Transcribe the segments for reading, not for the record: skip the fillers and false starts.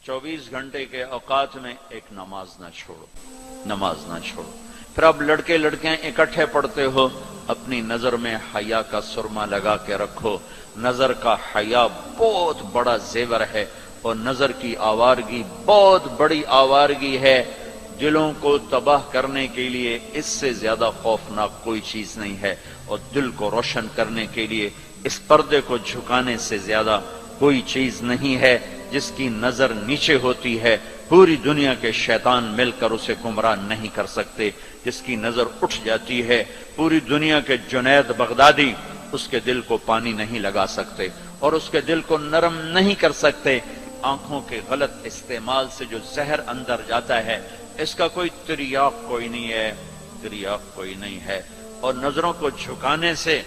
24 घंटे के औकात में एक नमाज ना छोड़ो। फिर आप लड़के लड़कियां इकट्ठे पढ़ते हो, अपनी नजर में हया का सुरमा लगा के रखो। नजर का हया बहुत बड़ा जेवर है और नजर की आवारगी बहुत बड़ी आवारगी है। दिलों को तबाह करने के लिए इससे ज्यादा खौफनाक कोई चीज नहीं है, और दिल को रोशन करने के लिए इस पर्दे को झुकाने से ज्यादा कोई चीज नहीं है। जिसकी नजर नीचे होती है पूरी दुनिया के शैतान मिलकर उसे गुमराह नहीं कर सकते। जिसकी नजर उठ जाती है पूरी दुनिया के जुनैद बगदादी उसके दिल को पानी नहीं लगा सकते और उसके दिल को नरम नहीं कर सकते। आंखों के गलत इस्तेमाल से जो जहर अंदर जाता है इसका कोई तिर्याक कोई नहीं है। और नजरों को झुकाने से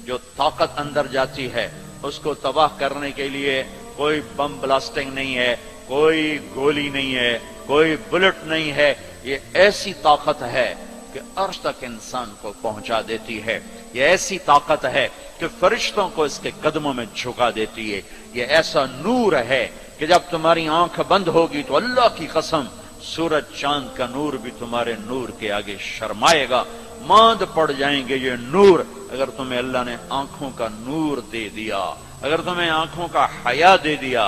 जो ताकत अंदर जाती है उसको तबाह करने के लिए कोई बम ब्लास्टिंग नहीं है, कोई गोली नहीं है, कोई बुलेट नहीं है। ये ऐसी ताकत है कि अर्श तक इंसान को पहुंचा देती है। ये ऐसी ताकत है कि फरिश्तों को इसके कदमों में झुका देती है। ये ऐसा नूर है कि जब तुम्हारी आंख बंद होगी तो अल्लाह की कसम सूरज चांद का नूर भी तुम्हारे नूर के आगे शर्माएगा, मांद पड़ जाएंगे ये नूर। अगर तुम्हें अल्लाह ने आंखों का नूर दे दिया, अगर तुम्हें आंखों का हया दे दिया,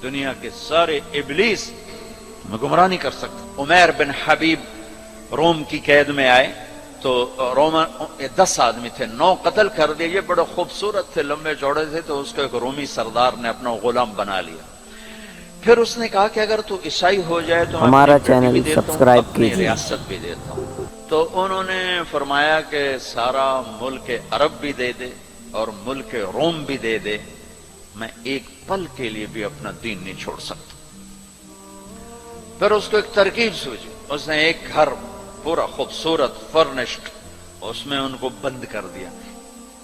दुनिया के सारे इबलीस तुम्हें गुमराह नहीं कर सकते। उमैर बिन हबीब रोम की कैद में आए तो रोमन 10 आदमी थे, 9 कत्ल कर दिए। ये बड़े खूबसूरत थे, लंबे चौड़े थे, तो उसको एक रोमी सरदार ने अपना गुलाम बना लिया। फिर उसने कहा कि अगर तू ईसाई हो जाए तो हमारा चैनल सब्सक्राइब कीजिए, रियासत भी देता हूं। तो उन्होंने फरमाया कि सारा मुल्क अरब भी दे दे और मुल्क रोम भी दे दे, मैं एक पल के लिए भी अपना दीन नहीं छोड़ सकता। फिर उसको एक तरकीब सूझी, उसने एक घर पूरा खूबसूरत फर्निश्ड उसमें उनको बंद कर दिया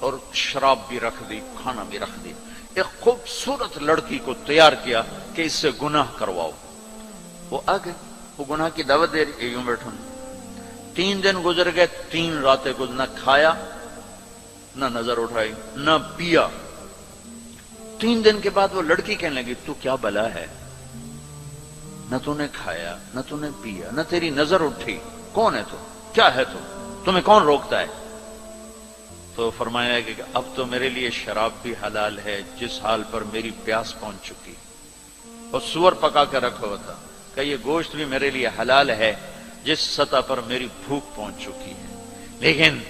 और शराब भी रख दी, खाना भी रख दिया। एक खूबसूरत लड़की को तैयार किया कि इससे गुनाह करवाओ। वो आ गए, वो गुनाह की दावत दे रही, यूं बैठो। 3 दिन गुजर गए, 3 रातें कुछ न खाया, न नजर उठाई, न पिया। 3 दिन के बाद वो लड़की कहने लगी, तू क्या बला है? न तूने खाया, न तूने पिया, न तेरी नजर उठी, कौन है तू? क्या है तू? तुम्हें कौन रोकता है? तो फरमाया कि अब तो मेरे लिए शराब भी हलाल है जिस हाल पर मेरी प्यास पहुंच चुकी, और सूअर पका कर रखा हुआ था कि ये गोश्त भी मेरे लिए हलाल है जिस सतह पर मेरी भूख पहुंच चुकी है, लेकिन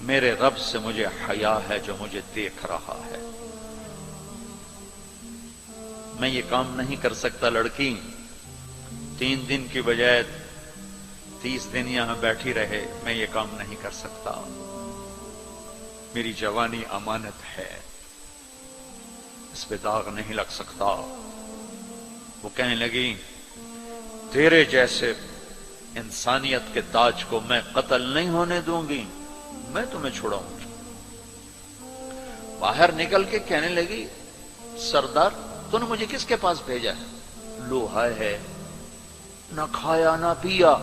मेरे रब से मुझे हया है जो मुझे देख रहा है। मैं ये काम नहीं कर सकता। लड़की 3 दिन की बजाय 30 दिन यहां बैठी रहे, मैं ये काम नहीं कर सकता। मेरी जवानी अमानत है, इस पे दाग नहीं लग सकता। वो कहने लगी, तेरे जैसे इंसानियत के ताज को मैं कत्ल नहीं होने दूंगी, मैं तुम्हें छुड़ाऊंगी। बाहर निकल के कहने लगी, सरदार तूने मुझे किसके पास भेजा है? लोहा है, ना खाया ना पिया,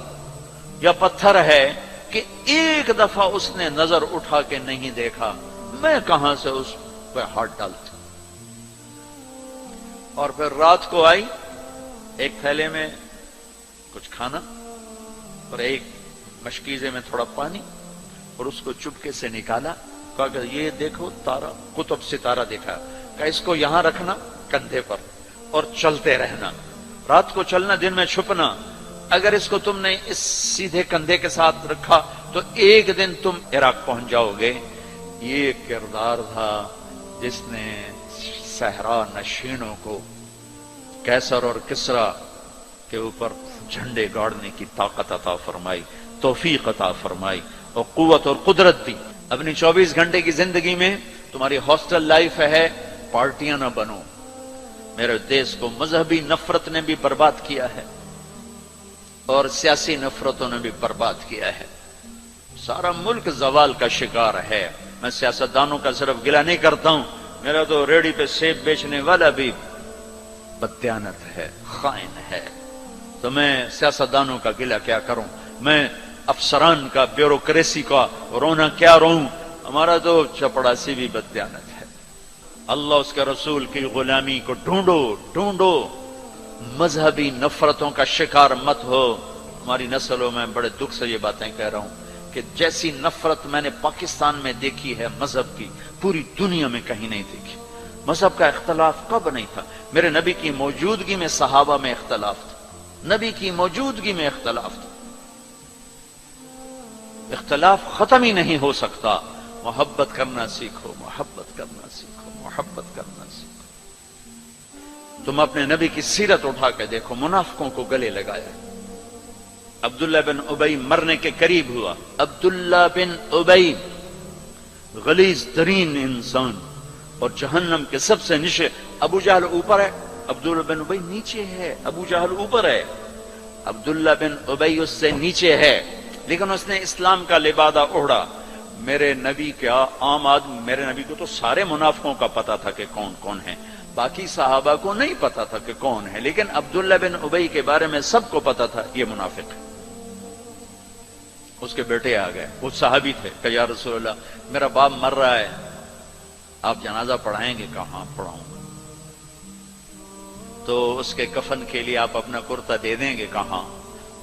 या पत्थर है कि एक दफा उसने नजर उठा के नहीं देखा, मैं कहां से उस पर हाथ डालती। और फिर रात को आई, एक थैले में कुछ खाना और एक मशकीजे में थोड़ा पानी, और उसको चुपके से निकाला। कहा ये देखो तारा, कुतुब सितारा देखा, कहा इसको यहां रखना कंधे पर और चलते रहना, रात को चलना, दिन में छुपना। अगर इसको तुमने इस सीधे कंधे के साथ रखा तो एक दिन तुम इराक पहुंच जाओगे। ये किरदार था जिसने सहरा नशीनों को कैसर और किसरा के ऊपर झंडे गाड़ने की ताकत अता फरमाई, तौफीक अता फरमाई और कुव्वत और कुदरत दी। अपनी 24 घंटे की जिंदगी में तुम्हारी हॉस्टल लाइफ है, पार्टियां ना बनो। मेरे देश को मजहबी नफरत ने भी बर्बाद किया है और सियासी नफरतों ने भी बर्बाद किया है। सारा मुल्क जवाल का शिकार है। मैं सियासतदानों का सिर्फ गिला नहीं करता हूं, मेरा तो रेडी पे सेब बेचने वाला भी बददियानत है, खाइन है। तो मैं सियासतदानों का गिला क्या करूं? मैं अफसरान का, ब्यूरोक्रेसी का रोना क्या रोऊं? हमारा तो चपड़ासी भी बददियानत है। अल्लाह उसके रसूल की गुलामी को ढूंढो ढूंढो, مذہبی نفرتوں کا شکار مت ہو. ہماری نسلوں میں بڑے دکھ سے یہ باتیں کہہ رہا ہوں کہ جیسی نفرت میں نے پاکستان میں دیکھی ہے مذہب کی، پوری دنیا میں کہیں نہیں دیکھی. مذہب کا اختلاف کب نہیں تھا؟ میرے نبی کی موجودگی میں صحابہ میں اختلاف تھا، نبی کی موجودگی میں اختلاف تھا. اختلاف ختم ہی نہیں ہو سکتا. محبت کرنا سیکھو، محبت کرنا سیکھو، محبت کرنا سیکھو. تم اپنے نبی کی سیرت اٹھا کے دیکھو، منافقوں کو گلے لگایا. عبداللہ بن ابی مرنے کے قریب ہوا. عبداللہ بن ابی غلیظ ترین انسان اور جہنم کے سب سے نیچے. ابو جہل اوپر ہے، عبداللہ بن ابی نیچے ہے. ابو جہل اوپر ہے، عبداللہ بن ابی اس سے نیچے ہے، لیکن اس نے اسلام کا لبادہ اوڑھا. میرے نبی کا عام آدمی، میرے نبی کو تو سارے منافقوں کا پتا تھا کہ کون کون ہیں، باقی صحابہ کو نہیں پتا تھا کہ کون ہے، لیکن عبداللہ بن ابی کے بارے میں سب کو پتا تھا یہ منافق ہے. اس کے بیٹے آ گئے، وہ صحابی تھے، کہ یا رسول اللہ میرا باپ مر رہا ہے، آپ جنازہ پڑھائیں گے؟ کہاں پڑھاؤں گا. تو اس کے کفن کے لیے آپ اپنا کرتا دے دیں گے؟ کہاں.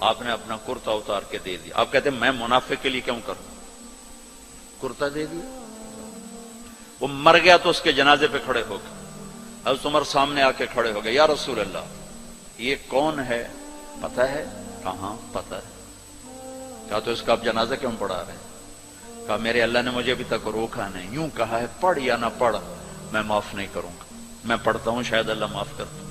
آپ نے اپنا کرتا اتار کے دے دیا. آپ کہتے ہیں میں منافق کے لیے کیوں کروں؟ کرتا دے دیا. وہ مر گیا تو اس کے جنازے پہ کھڑے ہو گئے. حضرت عمر سامنے آ کے کھڑے ہو گئے. یا رسول اللہ یہ کون ہے؟ پتہ ہے؟ کہاں پتہ ہے. کہا تو اس کا آپ جنازہ کیوں پڑھا رہے ہیں؟ کہا میرے اللہ نے مجھے ابھی تک روکا نہیں، یوں کہا ہے پڑھ یا نہ پڑھ میں معاف نہیں کروں گا. میں پڑھتا ہوں شاید اللہ معاف کر دے.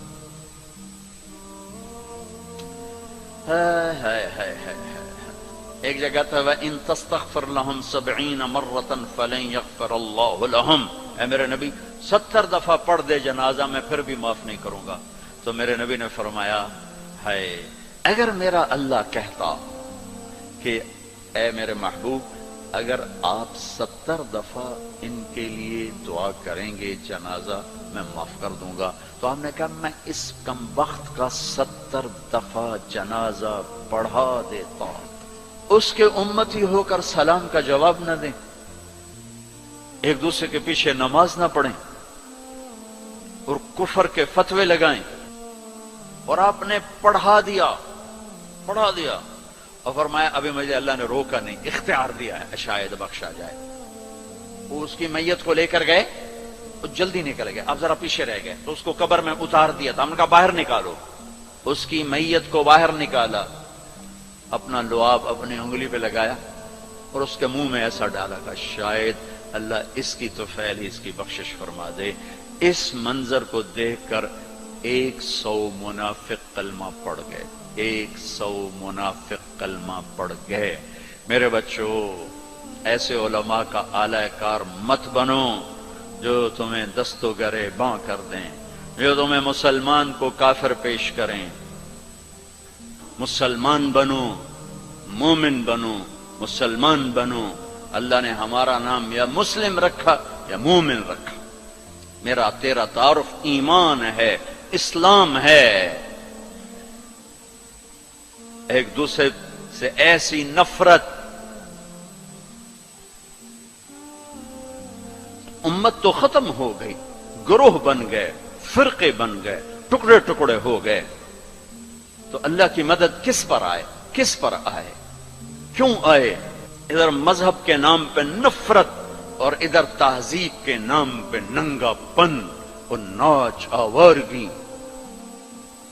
ایک جگہ تھا وَإِن تَسْتَغْفِرْ لَهُمْ 70 مَرَّةً فَلَن يَغْفِرَ اللَّهُ لَهُمْ. اے میرے نبی 70 دفعہ پڑھ دے جنازہ میں پھر بھی معاف نہیں کروں گا. تو میرے نبی نے فرمایا ہے اگر میرا اللہ کہتا کہ اے میرے محبوب اگر آپ 70 دفعہ ان کے لیے دعا کریں گے جنازہ میں معاف کر دوں گا. تو ہم نے کہا میں اس کم وقت کا 70 دفعہ جنازہ پڑھا دیتا، اس کے امتی ہو کر سلام کا جواب نہ دیں، ایک دوسرے کے پیچھے نماز نہ پڑھیں اور کفر کے فتوے لگائیں. اور آپ نے پڑھا دیا اور فرمایا ابھی مجھے اللہ نے روکا نہیں، اختیار دیا ہے شاید بخشا جائے. وہ اس کی میت کو لے کر گئے، وہ جلدی نکل گئے، اب ذرا پیچھے رہ گئے تو اس کو قبر میں اتار دیا تھا. ہم نے کہا باہر نکالو. اس کی میت کو باہر نکالا، اپنا لعاب اپنی انگلی پہ لگایا اور اس کے منہ میں ایسا ڈالا کہ شاید اللہ اس کی تو فعل ہی اس کی بخشش فرما دے. اس منظر کو دیکھ کر 100 منافق کلمہ پڑھ گئے. 100 منافق کلمہ پڑھ گئے. میرے بچوں ایسے علماء کا اعلی کار مت بنو جو تمہیں دست و گرے باں کر دیں، جو تمہیں مسلمان کو کافر پیش کریں. مسلمان بنو، مومن بنو، مسلمان بنو. اللہ نے ہمارا نام یا مسلم رکھا یا مومن رکھا. میرا تیرا تعارف ایمان ہے، اسلام ہے. ایک دوسرے سے ایسی نفرت، امت تو ختم ہو گئی، گروہ بن گئے، فرقے بن گئے، ٹکڑے ٹکڑے ہو گئے. تو اللہ کی مدد کس پر آئے؟ کس پر آئے؟ کیوں آئے؟ ادھر مذہب کے نام پہ نفرت اور ادھر تہذیب کے نام پہ ننگا پن اور ناچ آوارگی.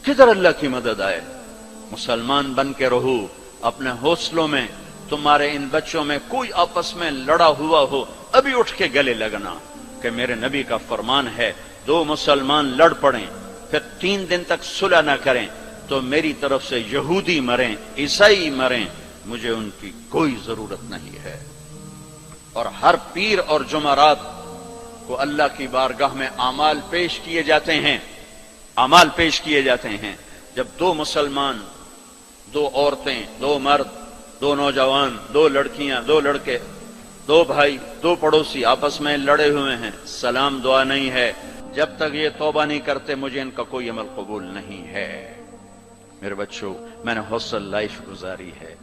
کدھر اللہ کی مدد آئے؟ مسلمان بن کے رہو. اپنے حوصلوں میں تمہارے ان بچوں میں کوئی آپس میں لڑا ہوا ہو، ابھی اٹھ کے گلے لگنا کہ میرے نبی کا فرمان ہے 2 مسلمان لڑ پڑیں پھر 3 دن تک صلح نہ کریں تو میری طرف سے یہودی مریں، عیسائی مریں، مجھے ان کی کوئی ضرورت نہیں ہے. اور ہر پیر اور جمعرات کو اللہ کی بارگاہ میں اعمال پیش کیے جاتے ہیں. اعمال پیش کیے جاتے ہیں. جب 2 مسلمان، 2 عورتیں، 2 مرد، 2 نوجوان، 2 لڑکیاں، 2 لڑکے، 2 بھائی، 2 پڑوسی آپس میں لڑے ہوئے ہیں، سلام دعا نہیں ہے، جب تک یہ توبہ نہیں کرتے مجھے ان کا کوئی عمل قبول نہیں ہے. میرے بچوں میں نے حوصل لائف گزاری ہے.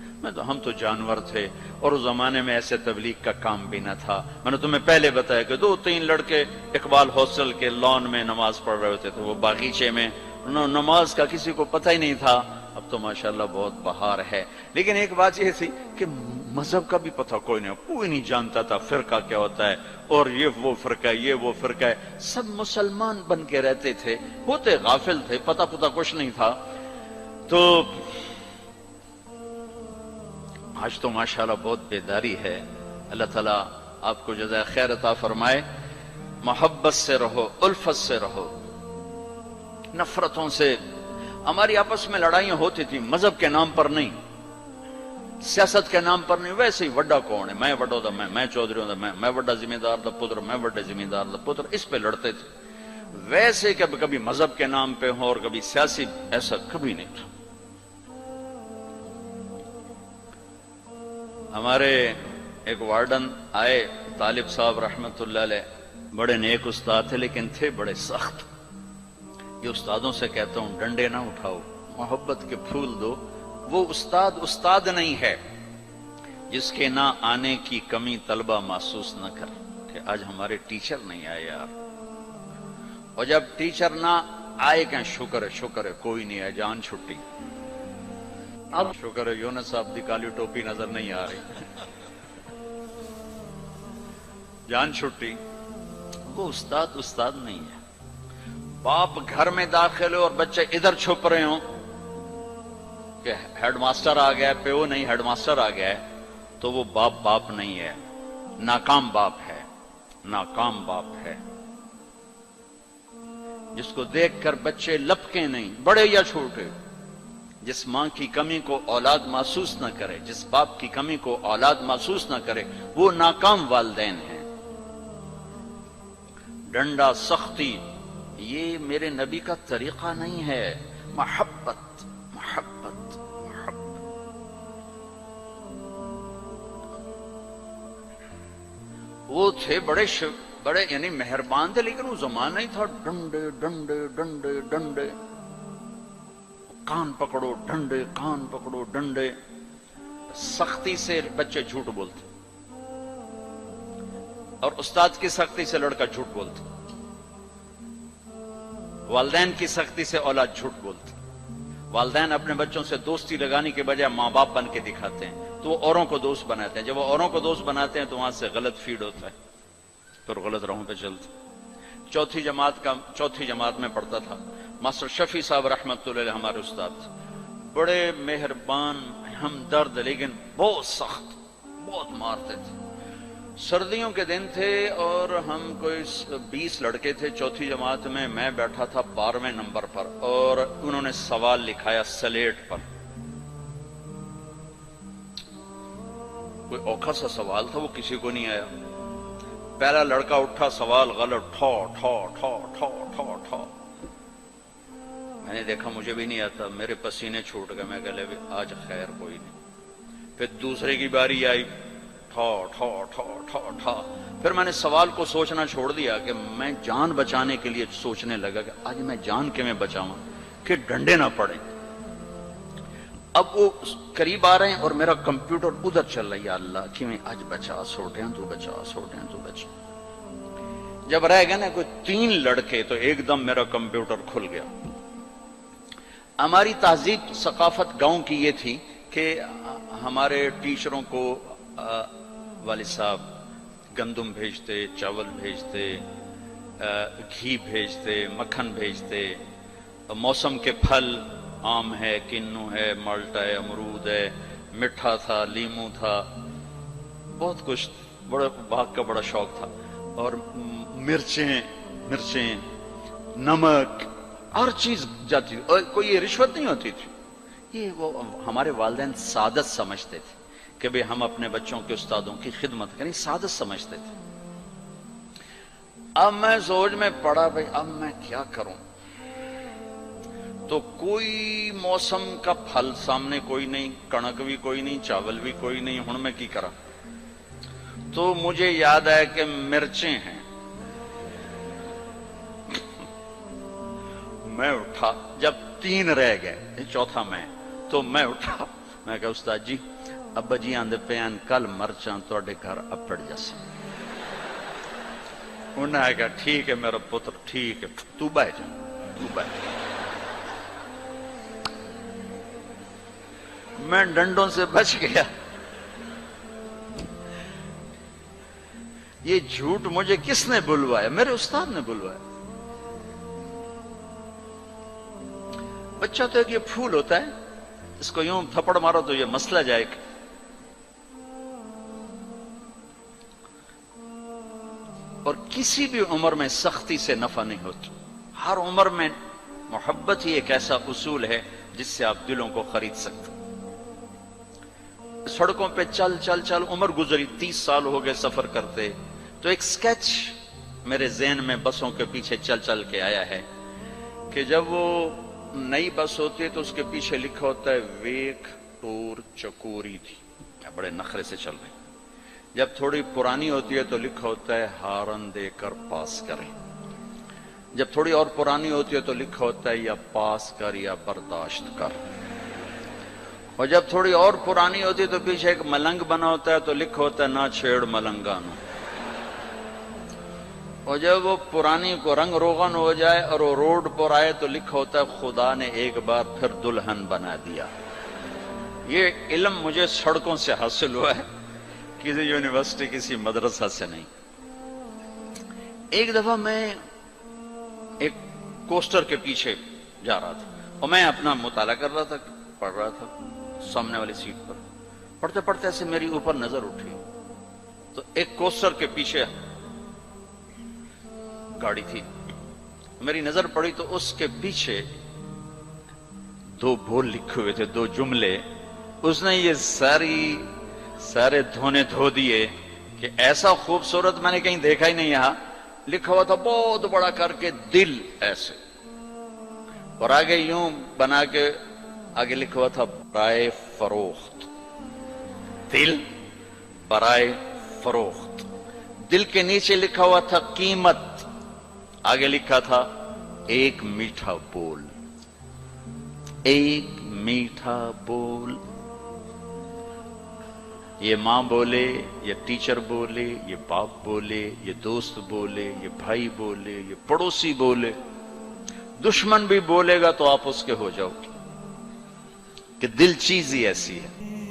ہم تو جانور تھے اور اس زمانے میں ایسے تبلیغ کا کام بھی نہ تھا. میں نے تمہیں پہلے بتایا کہ 2-3 لڑکے اقبال حوصل کے لان میں نماز پڑھ رہے ہوتے تھے، وہ باغیچے میں नमाज का किसी को पता ही नहीं था। अब तो माशाल्लाह बहुत बहार है। लेकिन एक बात ये थी कि मजहब का भी पता कोई नहीं जानता था फिरका क्या होता है, और ये वो फिरका है, ये वो फिरका है। सब मुसलमान बन के रहते थे, होते गाफिल थे, पता कुछ नहीं था। तो आज तो माशाल्लाह बहुत बेदारी है। अल्लाह ताला आपको जज़ाए खैर अता फरमाए। मोहब्बत से रहो, उल्फत से रहो, नफरतों से। हमारी आपस में लड़ाइयां होती थी, मजहब के नाम पर नहीं, सियासत के नाम पर नहीं। वैसे ही वड्डा कौन है, मैं वड्डो दा मैं चौधरी दा मैं वड्डा जिम्मेदार दा पुत्र, मैं वड्डे जिम्मेदार दा पुत्र, इस पे लड़ते थे। वैसे कभी मजहब के नाम पे हो और कभी सियासी, ऐसा कभी नहीं था। हमारे एक वार्डन आए, तालिब साहब रहमतुल्लाह अलैह, बड़े नेक उस्ताद थे लेकिन थे बड़े सख्त। ये उस्तादों से कहता हूं, डंडे ना उठाओ, मोहब्बत के फूल दो। वो उस्ताद नहीं है जिसके ना आने की कमी तलबा महसूस न कर कि आज हमारे टीचर नहीं आए यार। और जब टीचर ना आए क्या शुक्र है कोई नहीं है, जान छुट्टी। अब शुक्र है यूनुस साहब दी काली टोपी नजर नहीं आ रही, जान छुट्टी। वो उस्ताद नहीं है। बाप घर में दाखिल हो और बच्चे इधर छुप रहे हो कि हेडमास्टर आ गया, पेओ नहीं हेडमास्टर आ गया है, तो वो बाप नहीं है, नाकाम बाप है, नाकाम बाप है। जिसको देखकर बच्चे लपके नहीं, बड़े या छोटे। जिस मां की कमी को औलाद महसूस न करे, जिस बाप की कमी को औलाद महसूस न करे, वो नाकाम वालिदैन है। डंडा, सख्ती, ये मेरे नबी का तरीका नहीं है। मोहब्बत, मोहब्बत, मोहब्बत। वो थे बड़े यानी मेहरबान थे, लेकिन वो जमाना ही था डंडे डंडे डंडे डंडे, कान पकड़ो डंडे, कान पकड़ो डंडे। सख्ती से बच्चे झूठ बोलते और उस्ताद की सख्ती से लड़का झूठ बोलता, वालिदैन की सख्ती से औलाद झूठ बोलती। वालिदैन अपने बच्चों से दोस्ती लगाने के बजाय माँ बाप बन के दिखाते हैं, तो वो औरों को दोस्त बनाते हैं। जब वो औरों को दोस्त बनाते हैं तो वहां से गलत फीड होता है, फिर गलत राहों पे चलते। चौथी जमात में पढ़ता था, मास्टर शफी साहब रहमतुल्लाह अलैह हमारे उस्ताद थे। बड़े मेहरबान, हमदर्द, लेकिन बहुत सख्त, बहुत मारते थे। सर्दियों के दिन थे और हम कोई 20 लड़के थे चौथी जमात में। मैं बैठा था 12वें नंबर पर और उन्होंने सवाल लिखाया स्लेट पर। कोई औखा सा सवाल था, वो किसी को नहीं आया। पहला लड़का उठा, सवाल गलत, ठो ठो ठो ठो ठो ठो। मैंने देखा मुझे भी नहीं आता, मेरे पसीने छूट गए। मैं कहले आज खैर कोई नहीं। फिर दूसरे की बारी आई, ठो ठो ठो ठो ठो। फिर मैंने सवाल को सोचना छोड़ दिया कि मैं जान बचाने के लिए सोचने लगा कि आज मैं जान के मैं बचाऊं कि डंडे ना पड़े। अब वो करीब आ रहे हैं और मेरा कंप्यूटर उधर चल रहा है, या अल्लाह कि मैं आज बचा, सोटे तू बचा, सोटे तू बचा। जब रह गए ना कोई 3 लड़के तो एकदम मेरा कंप्यूटर खुल गया। हमारी तहजीब सकाफत गांव की ये थी कि हमारे टीचरों को वालिद साहब गंदुम भेजते, चावल भेजते, घी भेजते, मक्खन भेजते, मौसम के फल, आम है, किन्नू है, माल्टा है, अमरूद है, मिठा था, लीमू था, बहुत कुछ, बड़ा भाग का बड़ा शौक था। और मिर्चें, नमक, हर चीज जाती थी। और कोई ये रिश्वत नहीं होती थी, ये वो हमारे वालिदैन सादत समझते थे कि भाई हम अपने बच्चों के उस्तादों की खिदमत करें, सादत समझते थे। अब मैं सोच में पड़ा, भाई अब मैं क्या करूं। तो कोई मौसम का फल सामने कोई नहीं, कणक भी कोई नहीं, चावल भी कोई नहीं, हुण मैं की करा। तो मुझे याद आया कि मिर्चें हैं। मैं उठा, जब 3 रह गए, चौथा मैं, तो मैं उठा, मैं कहा उस्ताद जी अब्बा जी आंदे पे कल मरचा तुहाडे घर अपड़ जस। उन्हें कहा ठीक है मेरा पुत्र, ठीक है, तू बह जा, तू बह। میں ڈنڈوں سے بچ گیا. یہ جھوٹ مجھے کس نے بلوایا؟ میرے استاد نے بلوایا. بچہ تو ایک یہ پھول ہوتا ہے، اس کو یوں تھپڑ مارو تو یہ مسئلہ جائے گا. اور کسی بھی عمر میں سختی سے نفع نہیں ہوتا. ہر عمر میں محبت ہی ایک ایسا اصول ہے جس سے آپ دلوں کو خرید سکتے. سڑکوں پہ چل چل چل عمر گزری، 30 سال ہو گئے سفر کرتے، تو ایک سکیچ میرے ذہن میں بسوں کے پیچھے چل چل کے آیا ہے کہ جب وہ نئی بس ہوتی ہے تو اس کے پیچھے لکھا ہوتا ہے ویک ٹور چکوری تھی، بڑے نخرے سے چل رہے. جب تھوڑی پرانی ہوتی ہے تو لکھا ہوتا ہے ہارن دے کر پاس کریں. جب تھوڑی اور پرانی ہوتی ہے تو لکھا ہوتا ہے یا پاس کر یا برداشت کر. اور جب تھوڑی اور پرانی ہوتی ہے تو پیچھے ایک ملنگ بنا ہوتا ہے تو لکھا ہوتا ہے نہ چھیڑ ملنگانو. اور جب وہ پرانی کو رنگ روغن ہو جائے اور وہ روڈ پر آئے تو لکھا ہوتا ہے خدا نے ایک بار پھر دلہن بنا دیا. یہ علم مجھے سڑکوں سے حاصل ہوا ہے، کسی یونیورسٹی کسی مدرسہ سے نہیں. ایک دفعہ میں ایک کوسٹر کے پیچھے جا رہا تھا اور میں اپنا مطالعہ کر رہا تھا، پڑھ رہا تھا سامنے والی سیٹ پر. پڑھتے پڑھتے ایسے میری اوپر نظر اٹھی تو ایک کوسٹر کے پیچھے گاڑی تھی. میری نظر پڑی تو اس کے پیچھے 2 بول لکھے ہوئے تھے، 2 جملے. اس نے یہ سارے دھونے دھو دیے کہ ایسا خوبصورت میں نے کہیں دیکھا ہی نہیں. یہاں لکھا ہوا تھا بہت بڑا کر کے دل ایسے، اور آگے یوں بنا کے آگے لکھا ہوا تھا برائے فروخت. دل برائے فروخت. دل کے نیچے لکھا ہوا تھا قیمت، آگے لکھا تھا ایک میٹھا بول. ایک میٹھا بول. یہ ماں بولے، یہ ٹیچر بولے، یہ باپ بولے، یہ دوست بولے، یہ بھائی بولے، یہ پڑوسی بولے، دشمن بھی بولے گا تو آپ اس کے ہو جاؤ گے. کہ دل چیز ہی ایسی ہے.